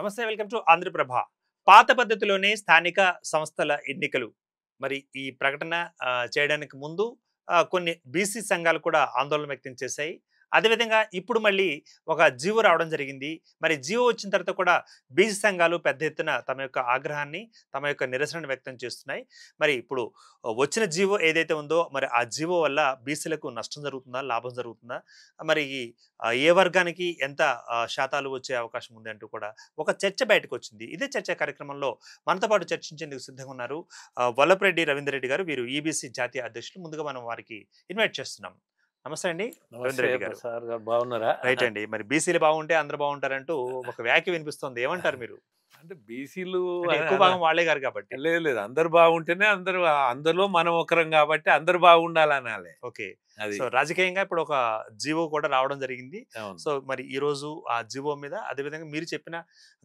నమస్తే, welcome to Andhraprabha. పాత పద్ధతిలోనే స్థానిక సంస్థల ఎన్నికలు. మరి ఈ ప్రకటన చేయడానికి ముందు కొన్ని బీసీ సంఘాలు కూడా ఆందోళన వ్యక్తం చేశాయి. అదేవిధంగా ఇప్పుడు మళ్ళీ ఒక జీవో రావడం జరిగింది. మరి జీవో వచ్చిన తర్వాత కూడా బీసీ సంఘాలు పెద్ద ఎత్తున తమ యొక్క ఆగ్రహాన్ని, తమ యొక్క నిరసనను వ్యక్తం చేస్తున్నాయి. మరి ఇప్పుడు వచ్చిన జీవో ఏదైతే ఉందో మరి ఆ జీవో వల్ల బీసీలకు నష్టం జరుగుతుందా, లాభం జరుగుతుందా, మరి ఏ వర్గానికి ఎంత శాతాలు వచ్చే అవకాశం ఉంది అంటూ కూడా ఒక చర్చ బయటకు వచ్చింది. ఇదే చర్చా కార్యక్రమంలో మనతో పాటు చర్చించేందుకు సిద్ధంగా ఉన్నారు వల్లపురెడ్డి రవీందర్ రెడ్డి గారు. వీరు ఈబీసీ జాతీయ అధ్యక్షులు. ముందుగా మనం వారికి ఇన్వైట్ చేస్తున్నాం. నమస్తే అండి రవీందర్ రెడ్డి గారు. బాగున్నారా? రైట్ అండి. మరి బీసీలు బాగుంటే అందరూ బాగుంటారంటూ ఒక వ్యాఖ్య వినిపిస్తుంది. ఏమంటారు మీరు? అంటే బీసీలు ఎక్కువ భాగం వాళ్ళే గారు కాబట్టి. లేదు లేదు, అందరు బాగుంటేనే అందరిలో మనం ఒకరం కాబట్టి అందరు బాగుండాలనాలి. ఓకే. అది సో రాజకీయంగా ఇప్పుడు ఒక జీవో కూడా రావడం జరిగింది. అవును. సో మరి ఈ రోజు ఆ జీవో మీద అదేవిధంగా మీరు చెప్పిన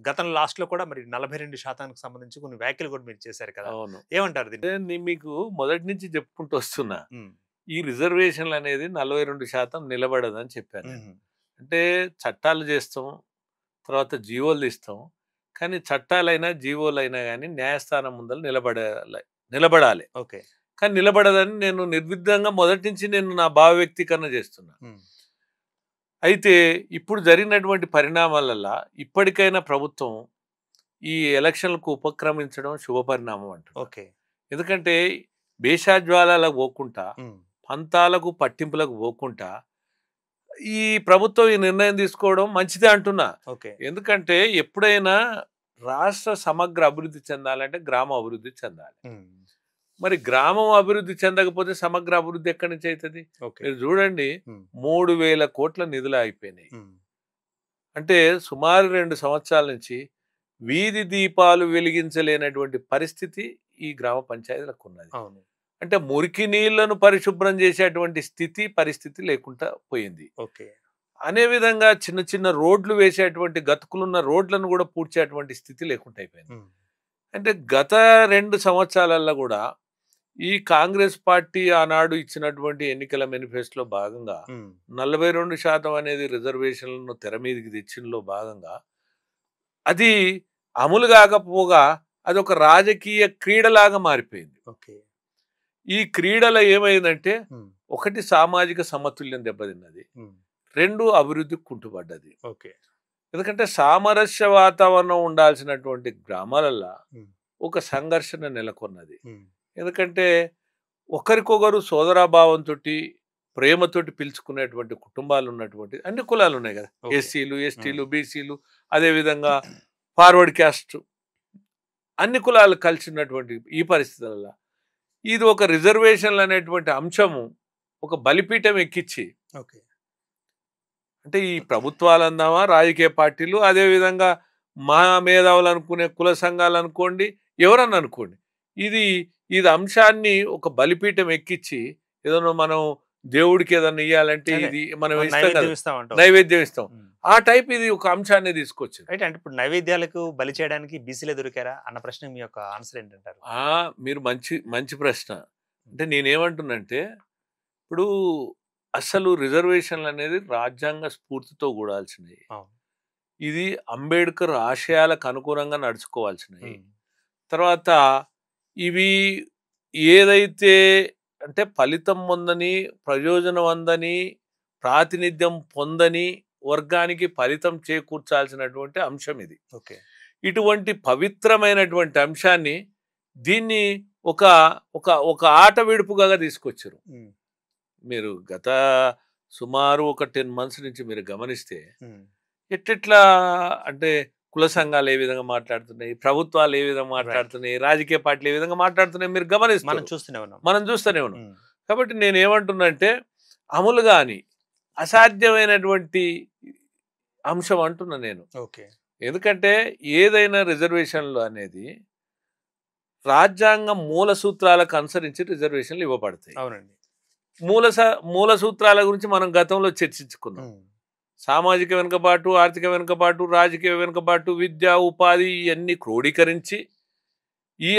గతంలో లాస్ట్ లో కూడా మరి 42% సంబంధించి కొన్ని వ్యాఖ్యలు కూడా మీరు చేశారు కదా, అవును. ఏమంటారు దీన్ని? నేను మీకు మొదటి నుంచి చెప్పుకుంటూ వస్తున్నా, ఉమ్, ఈ రిజర్వేషన్లు అనేది 42% నిలబడదని చెప్పాను. ఉమ్, అంటే చట్టాలు చేస్తాం, తర్వాత జీవోలు తీస్తాం, కానీ చట్టాలైనా జీవోలైనా కానీ న్యాయస్థానం ముందర నిలబడాలి. ఓకే. కానీ నిలబడదని నేను నిర్విధంగా మొదటి నుంచి నేను నా భావ వ్యక్తీకరణ చేస్తున్నా. ఉమ్, అయితే ఇప్పుడు జరిగినటువంటి పరిణామాలలో ఇప్పటికైనా ప్రభుత్వం ఈ ఎలక్షన్లకు ఉపక్రమించడం శుభపరిణామం అంటారు. ఓకే. ఎందుకంటే భేషాజ్వాలకు పోకుండా, ఉమ్, పంతాలకు పట్టింపులకు పోకుండా ఈ ప్రభుత్వం ఈ నిర్ణయం తీసుకోవడం మంచిదే అంటున్నా. ఓకే. ఎందుకంటే ఎప్పుడైనా రాష్ట్ర సమగ్ర అభివృద్ధి చెందాలంటే గ్రామం అభివృద్ధి చెందాలి. ఉమ్, మరి గ్రామం అభివృద్ధి చెందకపోతే సమగ్ర అభివృద్ధి ఎక్కడి నుంచి అవుతుంది? ఓకే. మీరు చూడండి, ఉమ్, 3000 కోట్ల నిధులు అయిపోయినాయి. ఉమ్, అంటే సుమారు 2 సంవత్సరాల నుంచి వీధి దీపాలు వెలిగించలేనటువంటి పరిస్థితి ఈ గ్రామ పంచాయతీలకు ఉన్నది. అవును. అంటే మురికి నీళ్లను పరిశుభ్రం చేసేటువంటి పరిస్థితి లేకుండా పోయింది. ఓకే. అనే విధంగా చిన్న చిన్న రోడ్లు వేసేటువంటి గతుకులున్న రోడ్లను కూడా పూడ్చేటువంటి స్థితి లేకుండా అయిపోయింది. ఉమ్, అంటే గత 2 సంవత్సరాలలో కూడా ఈ కాంగ్రెస్ పార్టీ ఆనాడు ఇచ్చినటువంటి ఎన్నికల మేనిఫెస్టోలో భాగంగా ఉమ్, 42% అనేది రిజర్వేషన్లను తెర మీదకి తెచ్చినలో భాగంగా అది అమలు కాకపోగా అది ఒక రాజకీయ క్రీడలాగా మారిపోయింది. ఓకే. ఈ క్రీడలో ఏమైందంటే, ఉమ్, ఒకటి సామాజిక సమతుల్యం దెబ్బతిన్నది, ఉమ్, 2 అభివృద్ధి కుంటుపడ్డది. ఓకే. ఎందుకంటే సామరస్య వాతావరణం ఉండాల్సినటువంటి గ్రామాలలో ఉమ్, ఒక సంఘర్షణ నెలకొన్నది. ఉమ్, ఎందుకంటే ఒకరికొకరు సోదరాభావంతో ప్రేమతోటి పిలుచుకునేటువంటి కుటుంబాలు ఉన్నటువంటి అన్ని కులాలు ఉన్నాయి కదా, ఓకే. ఎస్సీలు, ఎస్టీలు, బీసీలు, అదేవిధంగా ఫార్వర్డ్ క్యాస్ట్, అన్ని కులాలు కలిసి ఉన్నటువంటి ఈ పరిస్థితులలో ఇది ఒక రిజర్వేషన్లు అనేటువంటి అంశము ఒక బలిపీఠం ఎక్కించి, ఓకే. అంటే ఈ ప్రభుత్వాలు అందామా, రాజకీయ పార్టీలు, అదేవిధంగా మా మేధావులు అనుకునే కుల సంఘాలు అనుకోండి, ఎవరన్నా అనుకోండి, ఇది అంశాన్ని ఒక బలిపీఠం ఎక్కించి ఏదన్నా మనం దేవుడికి ఏదన్నా ఇవ్వాలంటే ఇది మనం ఇస్తాం కదా, నైవేద్యం ఇస్తామంటావు. నైవేద్యం ఇస్తాం, ఉమ్. ఆ టైప్ ఇది ఒక అంశాన్ని తీసుకొచ్చింది. రైట్. అంటే ఇప్పుడు నైవేద్యాలకు బలి చేయడానికి బీసీలే దొరికారా అన్న ప్రశ్న మీ యొక్క ఆన్సర్ ఏంటంటారు? మీరు మంచి మంచి ప్రశ్న. అంటే నేనేమంటున్నంటే, ఇప్పుడు అసలు రిజర్వేషన్లు అనేది రాజ్యాంగ స్ఫూర్తితో కూడాల్సినవి. అవును. ఇది అంబేద్కర్ ఆశయాలకు అనుగుణంగా నడుచుకోవాల్సినవి. ఉమ్, తర్వాత ఇవి ఏదైతే అంటే ఫలితం పొందని, ప్రయోజనం అందని, ప్రాతినిధ్యం పొందని వర్గానికి ఫలితం చేకూర్చాల్సినటువంటి అంశం ఇది. ఓకే. ఇటువంటి పవిత్రమైనటువంటి అంశాన్ని దీన్ని ఒక ఒక ఒక ఆట విడుపుగా తీసుకొచ్చారు. ఉమ్, మీరు గత సుమారు ఒక 10 months నుంచి మీరు గమనిస్తే ఉమ్, ఎట్లా అంటే కుల సంఘాలు ఏ విధంగా మాట్లాడుతున్నాయి, ప్రభుత్వాలు ఏ విధంగా మాట్లాడుతున్నాయి, రాజకీయ పార్టీలు ఏ విధంగా మాట్లాడుతున్నాయి మీరు మనం గమనిస్తారు, చూస్తూనే ఉన్నాం. మనం చూస్తూనే ఉన్నాం. ఉమ్, కాబట్టి నేను ఏమంటున్నంటే, అమలు కాని అసాధ్యమైనటువంటి అంశం అంటున్నా నేను. ఓకే. ఎందుకంటే ఏదైనా రిజర్వేషన్లు అనేది రాజ్యాంగం మూల సూత్రాలకు అనుసరించి రిజర్వేషన్లు ఇవ్వబడతాయి. అవునండి. మూల సూత్రాల గురించి మనం గతంలో చర్చించుకున్నాం. ఉమ్, సామాజిక వెనుకబాటు, ఆర్థిక వెనుకబాటు, రాజకీయ వెనుకబాటు, విద్య, ఉపాధి ఇవన్నీ క్రోడీకరించి ఈ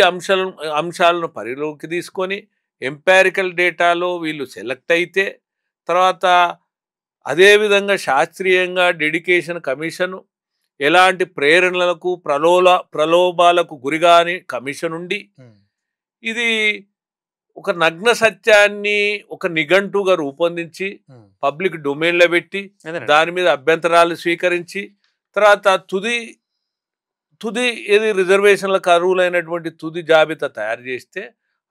అంశాలను పరిలోకి తీసుకొని ఎంపారికల్ డేటాలో వీళ్ళు సెలెక్ట్ అయితే, తర్వాత అదేవిధంగా శాస్త్రీయంగా డెడికేషన్ కమిషను ఎలాంటి ప్రేరణలకు ప్రలోభాలకు గురిగాని కమిషన్ ఉండి ఇది ఒక నగ్న సత్యాన్ని ఒక నిఘంటుగా రూపొందించి పబ్లిక్ డొమైన్లో పెట్టి దాని మీద అభ్యంతరాలు స్వీకరించి తర్వాత తుది ఏది రిజర్వేషన్లకు అర్హులైనటువంటి తుది జాబితా తయారు చేస్తే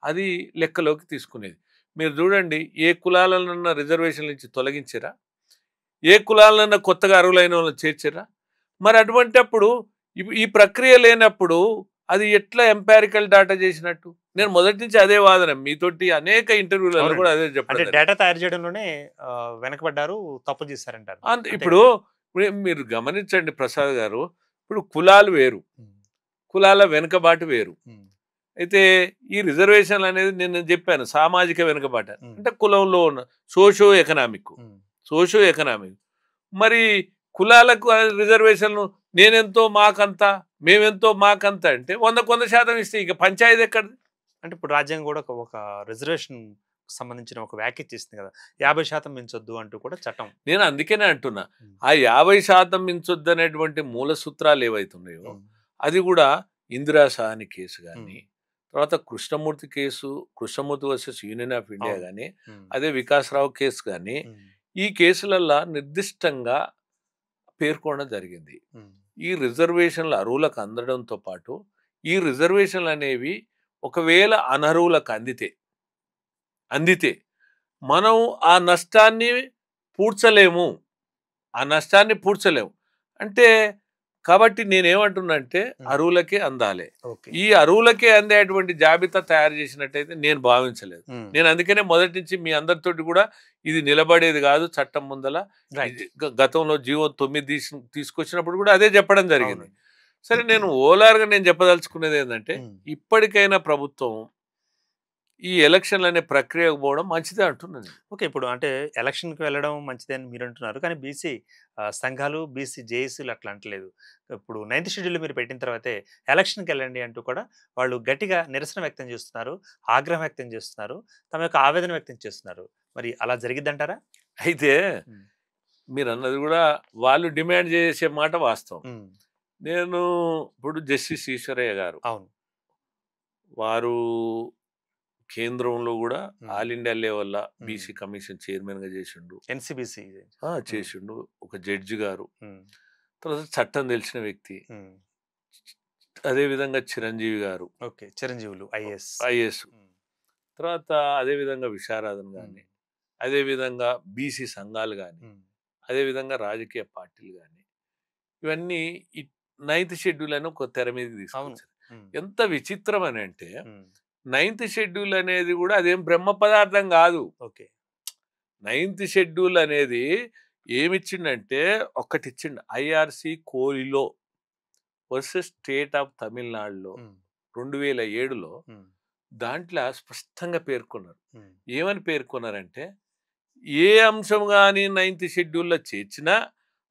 అది లెక్కలోకి తీసుకునేది. మీరు చూడండి, ఏ కులాలన్నా రిజర్వేషన్ల నుంచి తొలగించారా, ఏ కులాలన్నా కొత్తగా అర్హులైన వాళ్ళని చేర్చారా? మరి అటువంటి అప్పుడు ఈ ప్రక్రియ లేనప్పుడు అది ఎట్లా ఎంపారికల్ డేటా చేసినట్టు? నేను మొదటి నుంచి అదే వాదన, మీతోటి అనేక ఇంటర్వ్యూలలో కూడా అదే చెప్పాను. డేటా తయారు చేయడంలోనే వెనకబడ్డారు, తప్పు చేశారంటారు. ఇప్పుడు మీరు గమనించండి ప్రసాద్ గారు, ఇప్పుడు కులాలు వేరు, కులాల వెనుకబాటు వేరు. అయితే ఈ రిజర్వేషన్లు అనేది నేను చెప్పాను సామాజిక వెనుకబాటు అంటే కులంలో ఉన్న సోషో ఎకనామిక్. మరి కులాలకు రిజర్వేషన్లు నేనెంతో మాకంతా, మేమెంతో మాకంతా అంటే 100% ఇస్తే ఇక పంచాయతీ ఎక్కడిది? అంటే ఇప్పుడు రాజ్యాంగం కూడా ఒక రిజర్వేషన్ సంబంధించిన ఒక వ్యాఖ్య చేసింది కదా, 50% మించొద్దు అంటూ కూడా చట్టం. నేను అందుకనే అంటున్నా, ఆ 50% మించొద్దు అనేటువంటి మూల సూత్రాలు ఏవైతున్నాయో అది కూడా ఇందిరా సాహ్ని కేసు కానీ, తర్వాత Krishnamurthy versus union of India కానీ, అదే వికాసరావు కేసు కానీ, ఈ కేసులల్లో నిర్దిష్టంగా పేర్కొనడం జరిగింది. ఈ రిజర్వేషన్లు అర్హులకు అందడంతో పాటు ఈ రిజర్వేషన్లు అనేవి ఒకవేళ అనర్హులకు అందితే మనం ఆ నష్టాన్ని పూడ్చలేము అంటే. కాబట్టి నేనేమంటున్నా అంటే అర్హులకే అందాలి. ఈ అర్హులకే అందేటువంటి జాబితా తయారు చేసినట్టయితే నేను భావించలేదు. నేను అందుకనే మొదటి నుంచి మీ అందరితోటి కూడా ఇది నిలబడేది కాదు చట్టం ముందల. గతంలో జీవో 9 తీసుకొచ్చినప్పుడు కూడా అదే చెప్పడం జరిగింది. సరే, నేను ఓలార్గా నేను చెప్పదలుచుకునేది ఏంటంటే, ఇప్పటికైనా ప్రభుత్వం ఈ ఎలక్షన్లు అనే ప్రక్రియకు పోవడం మంచిదే అంటున్నది. ఓకే, ఇప్పుడు అంటే ఎలక్షన్కి వెళ్ళడం మంచిదే అని మీరు అంటున్నారు, కానీ బీసీ సంఘాలు, బీసీ జేఏసీలు అట్లా అంటలేదు. ఇప్పుడు 9th షెడ్యూల్ మీరు పెట్టిన తర్వాతే ఎలక్షన్కి వెళ్ళండి అంటూ కూడా వాళ్ళు గట్టిగా నిరసన వ్యక్తం చేస్తున్నారు, ఆగ్రహం వ్యక్తం చేస్తున్నారు, తమ యొక్క ఆవేదన వ్యక్తం చేస్తున్నారు. మరి అలా జరిగిద్దంటారా? అయితే మీరు అన్నది కూడా వాళ్ళు డిమాండ్ చేసే మాట వాస్తవం. నేను ఇప్పుడు జస్టిస్ ఈశ్వరయ్య గారు, అవును, వారు కేంద్రంలో కూడా all India level BC commission chairman గా చేసిండు, ఎన్సీబీసీ చేసిండు. ఒక జడ్జి గారు, తర్వాత చట్టం తెలిసిన వ్యక్తి. అదే విధంగా చిరంజీవి గారు, చిరంజీవులు ఐఏఎస్. తర్వాత అదే విధంగా విశారదన్ కానీ, అదే విధంగా బీసీ సంఘాలు కానీ, అదే విధంగా రాజకీయ పార్టీలు కానీ, ఇవన్నీ 9th షెడ్యూల్ అని ఒక తెర మీద తీసుకొచ్చారు. ఎంత విచిత్రం అని అంటే, 9th షెడ్యూల్ అనేది కూడా అదేం బ్రహ్మ పదార్థం కాదు. 9th షెడ్యూల్ అనేది ఏమిచ్చిండంటే ఒకటి ఇచ్చిండు, ఐఆర్సి కోలిలో వర్సెస్ స్టేట్ ఆఫ్ తమిళనాడులో 2007లో. దాంట్లో స్పష్టంగా పేర్కొన్నారు. ఏమని పేర్కొన్నారంటే, ఏ అంశం కానీ 9th షెడ్యూల్లో చేర్చినా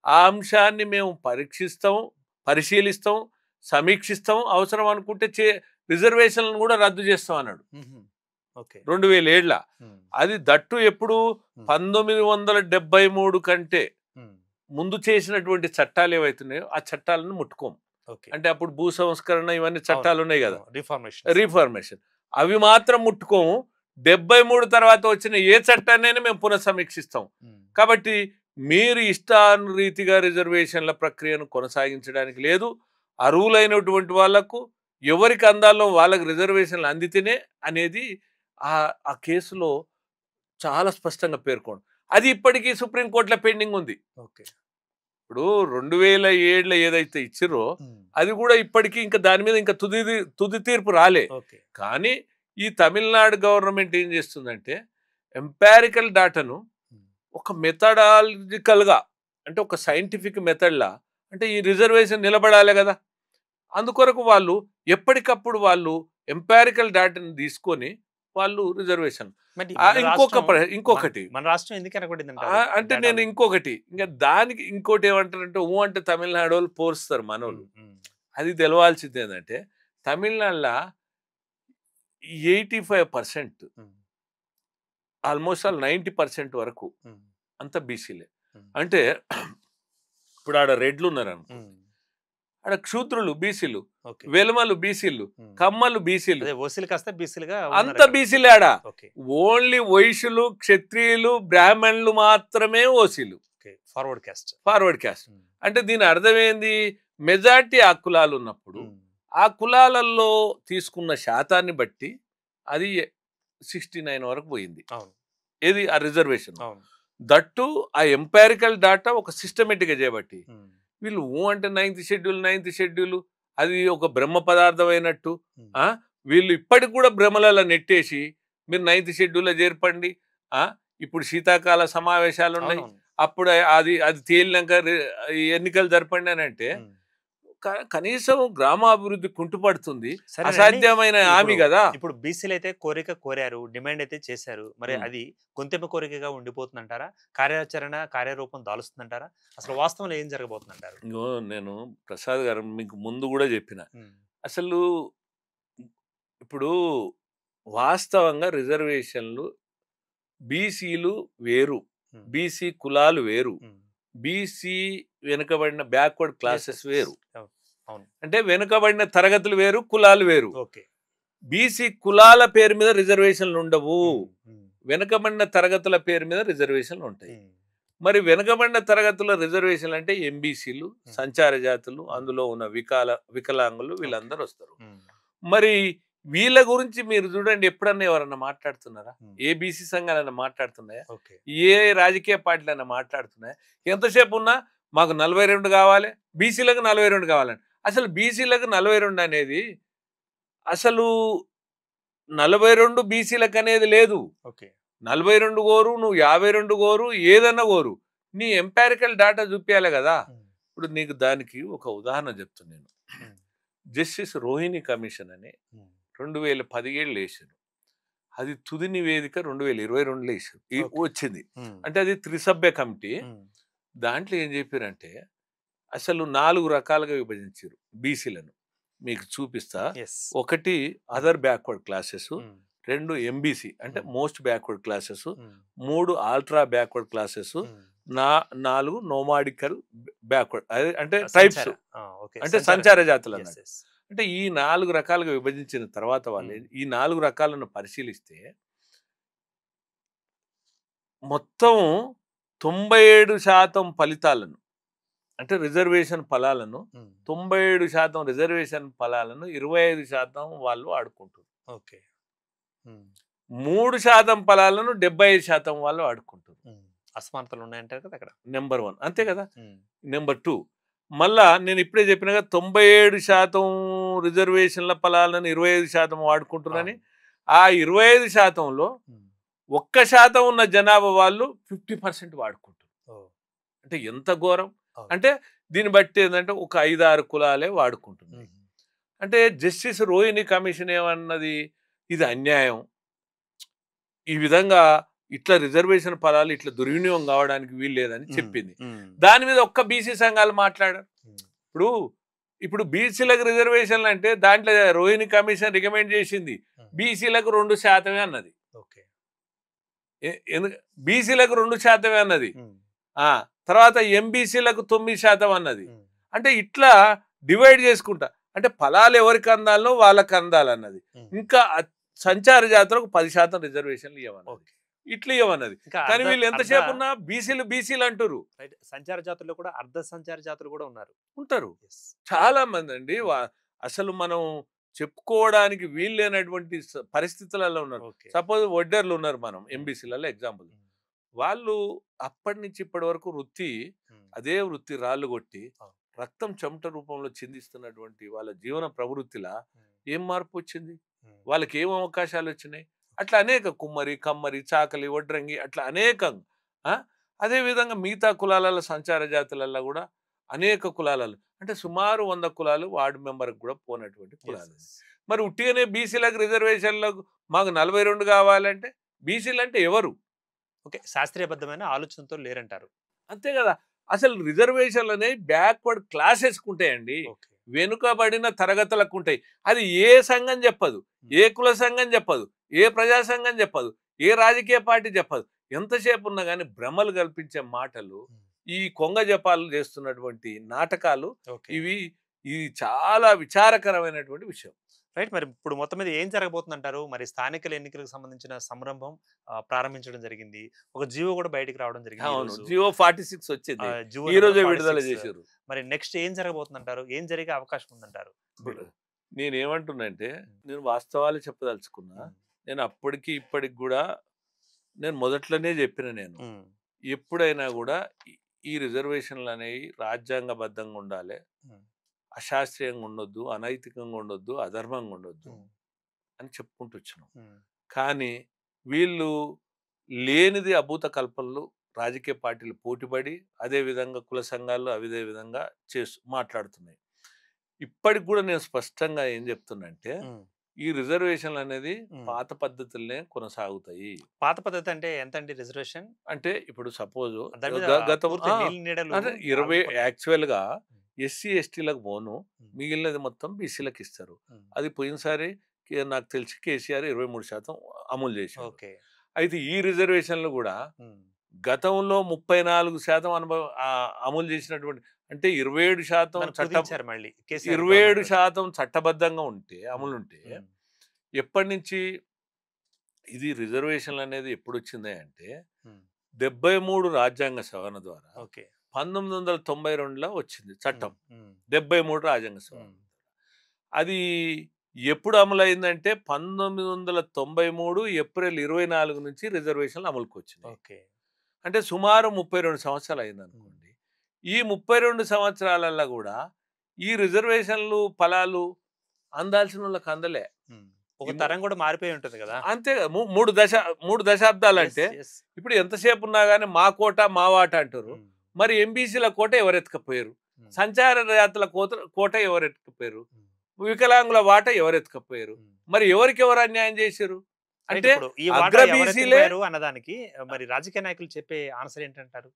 ఆ అంశాన్ని మేము పరిశీలిస్తాం, సమీక్షిస్తాం, అవసరం అనుకుంటే రిజర్వేషన్లను కూడా రద్దు చేస్తాం అన్నాడు 2007లో. అది దట్టు ఎప్పుడు 1973 కంటే ముందు చేసినటువంటి చట్టాలు ఏవైతున్నాయో ఆ చట్టాలను ముట్టుకోం. అంటే అప్పుడు భూ సంస్కరణ ఇవన్నీ చట్టాలు ఉన్నాయి కదా, రీఫార్మేషన్, అవి మాత్రం ముట్టుకోము. 73 తర్వాత వచ్చిన ఏ చట్టాన్ని మేము పునఃసమీక్షిస్తాం. కాబట్టి మీరు ఇష్టానురీతిగా రిజర్వేషన్ల ప్రక్రియను కొనసాగించడానికి లేదు. అర్హులైనటువంటి వాళ్లకు ఎవరికి అందాలో వాళ్ళకి రిజర్వేషన్లు అందితేనే అనేది ఆ కేసులో చాలా స్పష్టంగా పేర్కొంది. అది ఇప్పటికీ సుప్రీంకోర్టులో పెండింగ్ ఉంది. ఇప్పుడు 2007లో ఏదైతే ఇచ్చిరో అది కూడా ఇప్పటికీ ఇంకా దాని మీద ఇంకా తుది తీర్పు రాలే. కానీ ఈ తమిళనాడు గవర్నమెంట్ ఏం చేస్తుందంటే, ఎంపారికల్ డాటాను ఒక మెథడాలజికల్గా, అంటే ఒక సైంటిఫిక్ మెథడ్లా, అంటే ఈ రిజర్వేషన్ నిలబడాలి కదా, అందుకొరకు వాళ్ళు ఎప్పటికప్పుడు వాళ్ళు ఎంపారికల్ డాటాని తీసుకొని వాళ్ళు రిజర్వేషన్. ఇంకొకటి మన రాష్ట్రం ఎందుకు అంటే నేను ఇంకొకటి ఇంకా దానికి ఇంకోటి ఏమంటారంటే, అంటే తమిళనాడు వాళ్ళు పోరుస్తారు మనోళ్ళు. అది తెలవాల్సింది ఏంటంటే, తమిళనాడులో 85% ఆల్మోస్ట్ 90% వరకు అంత బీసీలే. అంటే ఇప్పుడు ఆడ రెడ్లు ఉన్నారు అనుకో, ఆడ క్షూద్రులు బీసీలు, ఓకే. వెలుమలు బీసీలు, కమ్మలు బీసీలు, అదే ఓసీలు కాస్త బీసీలుగా అంత బీసీలే ఆడ. ఓకే. ఓన్లీ వైశ్యులు, క్షత్రియులు, బ్రాహ్మణులు మాత్రమే ఓసీలు, ఫార్వర్డ్ క్యాస్ట్. Forward caste. అంటే దీని అర్థం ఏంది? మెజార్టీ ఆ కులాలు ఉన్నప్పుడు ఆ కులాలలో తీసుకున్న శాతాన్ని బట్టి అది 69 వరకు పోయింది. ఏది ఆ రిజర్వేషన్. దట్టు ఆ ఎంపారికల్ డాటా ఒక సిస్టమేటిక్గా చేయబట్టి వీళ్ళు అంటే 9th షెడ్యూల్ అది ఒక బ్రహ్మ పదార్థం అయినట్టు వీళ్ళు ఇప్పటికి కూడా భ్రమలలో నెట్టేసి మీరు 9th షెడ్యూల్లో చేర్పండి, ఇప్పుడు శీతాకాల సమావేశాలు ఉన్నాయి, అప్పుడు అది తేలినాక ఎన్నికలు జరపండి అని అంటే కనీసం గ్రామాభివృద్ధి కుంటుపడుతుంది. అసాధ్యమైన హామీ కదా. ఇప్పుడు బీసీలు అయితే కోరిక కోరారు, డిమాండ్ అయితే చేశారు, మరి అది కొంతెమ్మ కోరికగా ఉండిపోతుందంటారా? కార్యరూపం దాలుస్తుందంటారా? అసలు వాస్తవంలో ఏం జరగబోతుందంటారు? నేను ప్రసాద్ గారు మీకు ముందు కూడా చెప్పిన, అసలు ఇప్పుడు వాస్తవంగా రిజర్వేషన్లు బీసీలు వేరు, బీసీ కులాలు వేరు, బీసీ వెనుకబడిన బ్యాక్వర్డ్ క్లాసెస్ వేరు. అంటే వెనుకబడిన తరగతులు వేరు, కులాలు వేరు. బీసీ కులాల పేరు మీద రిజర్వేషన్లు ఉండవు, వెనుకబడిన తరగతుల పేరు మీద రిజర్వేషన్లు ఉంటాయి. మరి వెనుకబడిన తరగతుల రిజర్వేషన్లు అంటే ఎంబీసీలు, సంచార జాతులు, అందులో ఉన్న వికలాంగులు వీళ్ళందరూ వస్తారు. మరి వీళ్ళ గురించి మీరు చూడండి, ఎప్పుడన్నా ఎవరన్నా మాట్లాడుతున్నారా? ఏ బీసీ సంఘాలన్నా మాట్లాడుతున్నాయా? ఏ రాజకీయ పార్టీలన్నా మాట్లాడుతున్నాయా? ఎంతసేపు ఉన్నా మాకు 42 కావాలి, బీసీలకు 42 కావాలని. అసలు బీసీలకు 42 అనేది అసలు 42 బీసీలకు అనేది లేదు. 42 కోరు, నువ్వు 52 కోరు, ఏదన్నా కోరు, నీ ఎంపారికల్ డాటా చూపించాలి కదా. ఇప్పుడు నీకు దానికి ఒక ఉదాహరణ చెప్తున్నాను. జస్టిస్ రోహిణి కమిషన్ అని 2017 వేసారు, అది తుది నివేదిక 2022 వేసారు, వచ్చింది. అంటే అది త్రిసభ్య కమిటీ. దాంట్లో ఏం చెప్పారంటే అసలు 4 రకాలుగా విభజించారు బీసీలను. మీకు చూపిస్తా. ఒకటి అదర్ బ్యాక్వర్డ్ క్లాసెస్, 2 ఎంబీసీ అంటే most backward classes, 3 ultra backward classes, 4 nomadical backward అంటే ట్రైబ్స్ అంటే సంచార జాతులు అన్నట్టు. అంటే ఈ 4 రకాలుగా విభజించిన తర్వాత వాళ్ళు ఈ 4 రకాలను పరిశీలిస్తే మొత్తం 97% ఫలితాలను అంటే రిజర్వేషన్ ఫలాలను 97% రిజర్వేషన్ ఫలాలను 25% వాళ్ళు ఆడుకుంటారు. 3% ఫలాలను 75% వాళ్ళు ఆడుకుంటారు. అసమానతలు ఉన్నాయంటారు కదా అక్కడ. నెంబర్ 1 అంతే కదా. నెంబర్ 2 మళ్ళా నేను ఇప్పుడే చెప్పినగా 97% రిజర్వేషన్ల ఫలాలను 25% వాడుకుంటున్నారని. ఆ 25%లో 1% ఉన్న జనాభా వాళ్ళు 50% వాడుకుంటారు. అంటే ఎంత ఘోరం. అంటే దీన్ని బట్టి ఏంటంటే ఒక 5-6 కులాలే వాడుకుంటున్నాయి. అంటే జస్టిస్ రోహిణి కమిషన్ ఏమన్నది, ఇది అన్యాయం, ఈ విధంగా ఇట్లా రిజర్వేషన్ ఫలాలు ఇట్లా దుర్వినియోగం కావడానికి వీలు లేదని చెప్పింది. దాని మీద ఒక్క బీసీ సంఘాలు మాట్లాడారు. ఇప్పుడు బీసీలకు రిజర్వేషన్లు అంటే దాంట్లో రోహిణి కమిషన్ రికమెండ్ చేసింది బీసీలకు 2% అన్నది. బీసీలకు 2% అన్నది. తర్వాత ఎంబీసీలకు 9% అన్నది. అంటే ఇట్లా డివైడ్ చేసుకుంటా, అంటే ఫలాలు ఎవరికి అందాలో వాళ్ళకి అందాలన్నది. ఇంకా సంచార జాతులకు 10% రిజర్వేషన్లు ఇవ్వమన్నది, ఇట్లా ఇవ్వమన్నది. కానీ వీళ్ళు ఎంతసేపు ఉన్నా బీసీలు అంటారు. సంచార జాతుల్లో కూడా అర్ధ సంచార జాతులు కూడా ఉంటారు చాలా మంది అండి. అసలు మనం చెప్పుకోవడానికి వీలు లేనటువంటి పరిస్థితులలో ఉన్నారు. సపోజ్ వడ్డర్లు ఉన్నారు మనం ఎంబీసీలలో ఎగ్జాంపుల్. వాళ్ళు అప్పటి నుంచి ఇప్పటి వరకు అదే వృత్తి రాళ్ళు కొట్టి రక్తం చెమట రూపంలో చిందిస్తున్నటువంటి వాళ్ళ జీవన ప్రవృత్తిలా ఏం మార్పు వచ్చింది, వాళ్ళకి ఏం అవకాశాలు వచ్చినాయి? అట్లా అనేక కుమ్మరి, కమ్మరి, చాకలి, వడ్రంగి అట్లా అనేకంగా. అదేవిధంగా మిగతా కులాల సంచార జాతులలో కూడా అనేక కులాలలో అంటే సుమారు 100 కులాలు వార్డు మెంబర్కి కూడా పోనటువంటి కులాలు. మరి ఉట్టిగానే బీసీలకు రిజర్వేషన్లకు మాకు 42 కావాలంటే బీసీలు అంటే ఎవరు? శాస్త్రీయబద్ధమైన ఆలోచనతో లేరంటారు. అంతే కదా. అసలు రిజర్వేషన్లు అనేవి బ్యాక్వర్డ్ క్లాసెస్కి ఉంటాయండి, వెనుకబడిన తరగతులకు ఉంటాయి. అది ఏ సంఘం చెప్పదు, ఏ కుల సంఘం చెప్పదు, ఏ ప్రజా సంఘం చెప్పదు, ఏ రాజకీయ పార్టీ చెప్పదు. ఎంతసేపు ఉన్నా కానీ భ్రమలు కల్పించే మాటలు, ఈ కొంగ జపాలు చేస్తున్నటువంటి నాటకాలు ఇవి ఇది చాలా విచారకరమైనటువంటి విషయం. రైట్. మరి ఇప్పుడు మొత్తం మీద ఏం జరగబోతుందంటారు? మరి స్థానికల ఎన్నికలకు సంబంధించిన సంరంభం ప్రారంభించడం జరిగింది. ఒక జీవో కూడా బయటికి రావడం జరిగింది అవును. ఈరోజు. జియో 46 వచ్చింది. జీవో ఈ నెంబర్ రోజే విడుదల 46. చేశారు. మరి నెక్స్ట్ ఏం జరగబోతుందంటారు? ఏం జరిగే అవకాశం ఉందంటారు? ఇప్పుడు నేనేమంటున్నానంటే, నేను వాస్తవాలు చెప్పదలుచుకున్నా. హ్మ్. నేను అప్పటికి ఇప్పటికి కూడా నేను మొదట్లోనే చెప్పిన నేను. హ్మ్. ఎప్పుడైనా కూడా ఈ రిజర్వేషన్లు అనేవి రాజ్యాంగబద్ధంగా ఉండాలి. హ్మ్. అశాస్త్రీయంగా ఉండొద్దు, అనైతికంగా ఉండొద్దు, అధర్మంగా ఉండొద్దు హ్మ్. అని చెప్పుకుంటూ వచ్చినాం. హ్మ్. కానీ వీళ్ళు లేనిది అభూత కల్పనలు రాజకీయ పార్టీలు పోటీపడి అదే విధంగా కుల సంఘాలు అదే విధంగా మాట్లాడుతున్నాయి. ఇప్పటికి కూడా నేను స్పష్టంగా ఏం చెప్తున్నంటే, హ్మ్. ఈ రిజర్వేషన్లు అనేది హ్మ్. పాత పద్ధతులనే కొనసాగుతాయి. పాత పద్ధతి అంటే ఎంతండి రిజర్వేషన్? అంటే ఇప్పుడు సపోజ్ దాని మీద గతం పూర్తి నీలి నీడలు అంటే 20 ఆగిపోలేదు. యాక్చువల్‌గా హ్మ్. ఎస్సీ, ఎస్టీలకు పోను. హ్మ్. మిగిలినది మొత్తం బీసీలకు ఇస్తారు. హ్మ్. అది పోయినసారి నాకు తెలిసి కేసీఆర్ 23% అమలు చేశాడు. ఓకే. అయితే ఈ రిజర్వేషన్లు కూడా హ్మ్. గతంలో 34% అమలు చేసినటువంటి, అంటే 27% దాన్ని కుదించారు మళ్ళీ కేసీఆర్ గవర్నమెంట్ వచ్చాక. 27% చట్టబద్ధంగా ఉంటే హ్మ్. అమలుంటే హ్మ్. ఎప్పటి నుంచి ఇది రిజర్వేషన్లు అనేది ఎప్పుడొచ్చింది అంటే హ్మ్. 73 రాజ్యాంగ సవరణ ద్వారా ఓకే. 1992లో వచ్చింది చట్టం. హ్మ్. హ్మ్. 73 రాజ్యాంగ సవరణ. హ్మ్. అది ఎప్పుడు అమలైందంటే 1993 ఏప్రిల్ 24 నుంచి రిజర్వేషన్లు అమలుకి వచ్చినాయి. ఓకే. అంటే సుమారు 32 సంవత్సరాలు అయిందనుకోండి. ఈ 32 సంవత్సరాలల్లో కూడా ఈ రిజర్వేషన్లు ఫలాలు అందాల్సిన వాళ్ళకి అందలే. హ్మ్. ఒక తరం కూడా మారిపోయి ఉంటుంది కదా! అంతే కదా, 3 దశాబ్దాలంటే యెస్. యెస్. ఇప్పుడు ఎంతసేపు ఉన్నా కానీ మా కోట మా వాట అంటారు. హ్మ్. మరి ఎంబీసీల కోట ఎవరెత్తుకపోయారు? హ్మ్. సంచార జాతుల కోట ఎవరెత్తుకపోయారు? హ్మ్. వికలాంగుల వాట ఎవరెత్తుకపోయారు? హ్మ్. మరి ఎవరెవరు అన్యాయం చేశారు? రైట్. అంటే ఇప్పుడు ఈ వాటా అగ్ర ఎవరు బీసీలే. ఎత్తుకుపోయారు అన్నదానికి మరి రాజకీయ నాయకులు చెప్పే ఆన్సర్ ఏంటంటారు?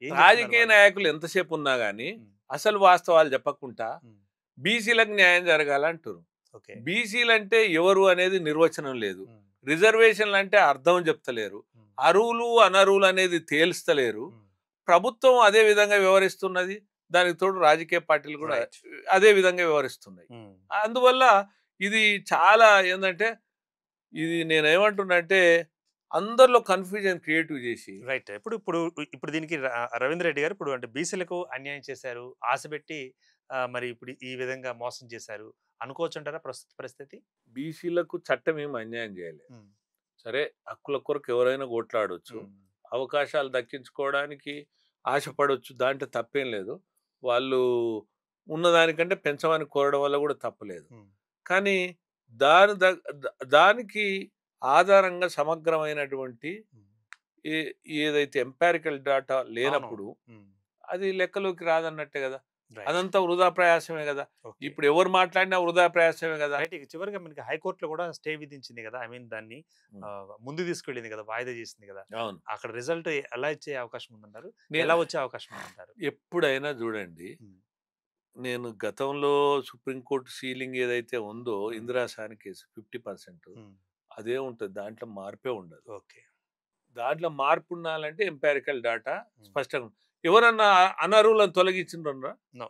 ఏం చెప్తున్నారు రాజకీయ వాళ్ళు? నాయకులు ఎంతసేపు ఉన్నా గానీ హ్మ్. అసలు వాస్తవాలు చెప్పకుండా హ్మ్. బీసీలకు న్యాయం జరగాలంటారు. ఓకే. బీసీలంటే ఎవరు అనేది నిర్వచనం లేదు. హ్మ్. రిజర్వేషన్లు అంటే అర్థం చెప్తలేరు. హ్మ్. అరువులు అనరువులు అనేది తేల్స్తలేరు. హ్మ్. ప్రభుత్వం అదే విధంగా వ్యవహరిస్తున్నది. దానికి తోడు రాజకీయ పార్టీలు కూడా రైట్. అదే విధంగా వ్యవహరిస్తున్నాయి. హ్మ్. అందువల్ల ఇది చాలా ఏందంటే, ఇది నేనేమంటున్నా అంటే అందరిలో కన్‌ఫ్యూజన్ క్రియేటివ్ చేసి రైట్. ఇప్పుడు ఇప్పుడు ఇప్పుడు దీనికి రవీంద్ర రెడ్డి గారు ఇప్పుడు అంటే బీసీలకు అన్యాయం చేశారు. ఆశపెట్టి మరి ఇప్పుడు ఈ విధంగా మోసం చేశారు. అనుకోవచ్చంటారా ప్రస్తుత పరిస్థితి? బీసీలకు చట్టం ఏమి అన్యాయం చేయలేదు. హ్మ్. సరే, హక్కుల కొరకు ఎవరైనా కొట్లాడొచ్చు. హ్మ్. అవకాశాలు దక్కించుకోవడానికి ఆశపడొచ్చు. దాంట్లో తప్పేం లేదు. వాళ్ళు ఉన్నదానికంటే పెంచమని కోరడం వల్ల కూడా తప్పులేదు. హ్మ్. కానీ దాని ద ద దానికి ఆధారంగా సమగ్రమైనటువంటి హ్మ్. ఏ ఏదైతే ఎంపారికల్ డాటా అవును. లేనప్పుడు హ్మ్. అది లెక్కలోకి రాదన్నట్టే గదా! రైట్. అదంతా వృధా ప్రయాసమే గదా! ఓకే. ఇప్పుడు ఎవరు మాట్లాడినా వృధా ప్రయాసమే గదా! రైట్. ఇక చివరిగా మనకి హైకోర్ట్‌లో కూడా స్టే విధించింది కదా! ఐ మీన్ దాన్ని హ్మ్. ముందుకు తీసుకెళ్ళింది కదా! వాయిదా చేసింది కదా! అవును. అక్కడ రిజల్ట్ ఎలా ఇచ్చే అవకాశం ఉందంటారు? నేను ఎలా వచ్చే అవకాశం ఉందంటారు? ఎప్పుడైనా జూడండి, హ్మ్. నేను గతంలో సుప్రీంకోర్టు సీలింగ్ ఏదైతే ఉందో హ్మ్. ఇందిరా సాని కేసు 50% హ్మ్. అదే ఉంటది. దాంట్లో మార్పే ఉండదు. ఓకే. దాంట్లో మార్పు ఉండాలంటే ఎంపారికల్ డాటా హ్మ్. స్పష్టంగా ఎవరన్నా అనర్హులను తొలగించిండ్రా? నో.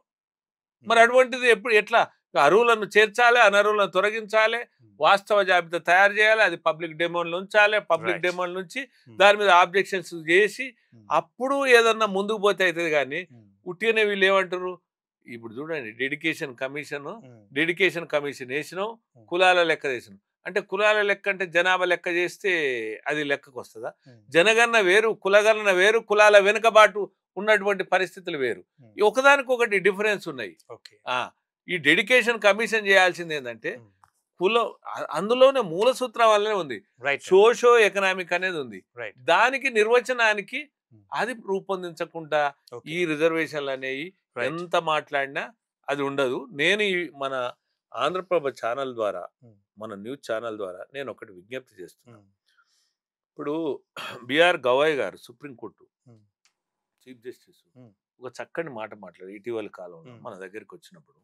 మరి హ్మ్. అటువంటిది ఎట్లా? అర్హులను చేర్చాలి, అనర్హులను తొలగించాలి, హ్మ్. వాస్తవ జాబితా తయారు చేయాలి, అది పబ్లిక్ డొమైన్‌లో ఉంచాలి. Public right. డొమైన్ నుంచి హ్మ్. దాని మీద ఆబ్జెక్షన్స్ చేసి హ్మ్. అప్పుడు ఏదన్నా ముందుకు పోతే అయితది గానీ, హ్మ్. ఉట్టిగనే వీళ్ళేమంటారు, ఇప్పుడు చూడండి హ్మ్. డెడికేషన్ కమిషన్ ఏసినాం, హ్మ్. కులాల లెక్క చేసినాం. అంటే కులాల లెక్క అంటే జనాభా లెక్క చేస్తే అది లెక్కకొస్తదా? హ్మ్. జనగణన వేరు, కులగణన వేరు, కులాల వెనుకబాటు ఉన్నటువంటి పరిస్థితులు వేరు. హ్మ్. ఈ ఒకదానికొకటి డిఫరెన్స్ ఉన్నాయి. ఓకే. ఆ! ఈ డెడికేషన్ కమిషన్ చేయాల్సిందేందంటే, హ్మ్. కులం అందులోనే మూల సూత్రం వల్లనే ఉంది. రైట్. సోషో ఎకనామిక్ అనేది ఉంది. రైట్. దానికి నిర్వచనానికి హ్మ్. అది రూపొందించకుండా ఓకే. ఈ రిజర్వేషన్‌లనేయి రైట్. ఎంత మాట్లాడినా అది ఉండదు. నేను ఈ మన ఆంధ్రప్రభ ఛానల్ ద్వారా, హ్మ్. మన న్యూస్ ఛానల్ ద్వారా నేనొకటి విజ్ఞప్తి చేస్తున్నా. హ్మ్. ఇప్పుడు బీఆర్ గవాయ్ గారు సుప్రీం కోర్టు హ్మ్. చీఫ్ జస్టిస్ హ్మ్. ఒక చక్కని మాట మాట్లాడారు ఇటీవలి కాలంలో హ్మ్. మన దగ్గరికొచ్చినప్పుడు.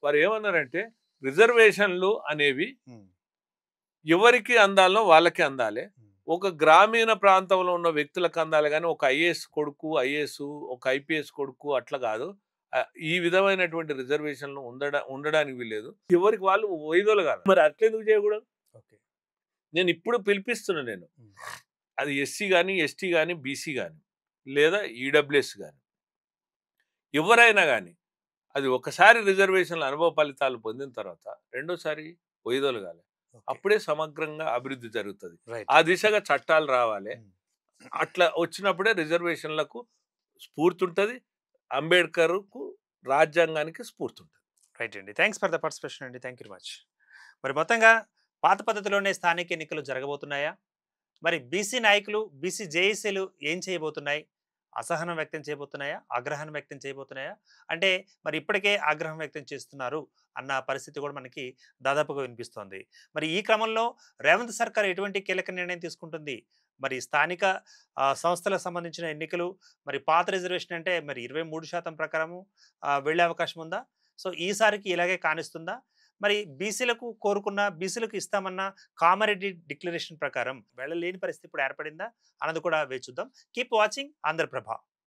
వారు ఏమన్నారంటే, రిజర్వేషన్‌లు అనేవి హ్మ్. ఎవరికి అందాలో వాళ్ళకే అందాలి. హ్మ్. ఒక గ్రామీణ ప్రాంతంలో ఉన్న వ్యక్తులకు అందాలి గానీ, ఒక ఐఏఎస్ కొడుకు, ఒక ఐపీఎస్ కొడుకు అట్లా గాదు. ఈ విధమైనటువంటి రిజర్వేషన్లు ఉండడానికి వీలేదు. ఎవరికి వాళ్ళు వైదొలగాలి. మరి అట్లెందుకు చేయకూడదు? ఓకే. నేను ఇప్పుడు పిలిపిస్తున్నా నేను. అది ఎస్సీ గాని, ఎస్టీ గాని, బీసీ గాని లేదా ఈడబ్ల్యూఎస్ గాని ఎవరైనా గాని అది ఒకసారి రిజర్వేషన్ల అనుభవ ఫలితాలు పొందిన తర్వాత రెండోసారి వైదొలగాలి. అప్పుడే సమగ్రంగా అభివృద్ధి జరుగుతుంది. ఆ దిశగా చట్టాలు రావాలి. అట్లా వచ్చినప్పుడే రిజర్వేషన్లకు స్ఫూర్తి ఉంటుంది. అంబేద్కర్కు రాజ్యాంగానికి స్ఫూర్తి ఉంటుంది. రైట్ అండి. థ్యాంక్స్ ఫర్ ద పార్టిసిపేషన్ అండి. Thank you very much. మరి మొత్తంగా పాత పద్ధతిలోనే స్థానిక ఎన్నికలు జరగబోతున్నాయా? మరి బీసీ నాయకులు, బీసీ జేఏసీలు ఏం చేయబోతున్నాయి? అసహనం వ్యక్తం చేయబోతున్నాయా? ఆగ్రహం వ్యక్తం చేయబోతున్నాయా? అంటే మరి ఇప్పటికే ఆగ్రహం వ్యక్తం చేస్తున్నారు అన్న పరిస్థితి కూడా మనకి దాదాపుగా వినిపిస్తోంది. మరి ఈ క్రమంలో రేవంత్ సర్కార్ ఎటువంటి కీలక నిర్ణయం తీసుకుంటుంది? మరి స్థానిక సంస్థలకు సంబంధించిన ఎన్నికలు మరి పాత రిజర్వేషన్ అంటే మరి 23% ప్రకారము వెళ్ళే అవకాశం ఉందా? సో ఈసారికి ఇలాగే కానిస్తుందా? మరి బీసీలకు కోరుకున్న బీసీలకు ఇస్తామన్న కామారెడ్డి డిక్లరేషన్ ప్రకారం వెళ్ళలేని పరిస్థితి ఇప్పుడు ఏర్పడిందా అన్నది కూడా వేచి చూద్దాం. Keep watching Andhraprabha.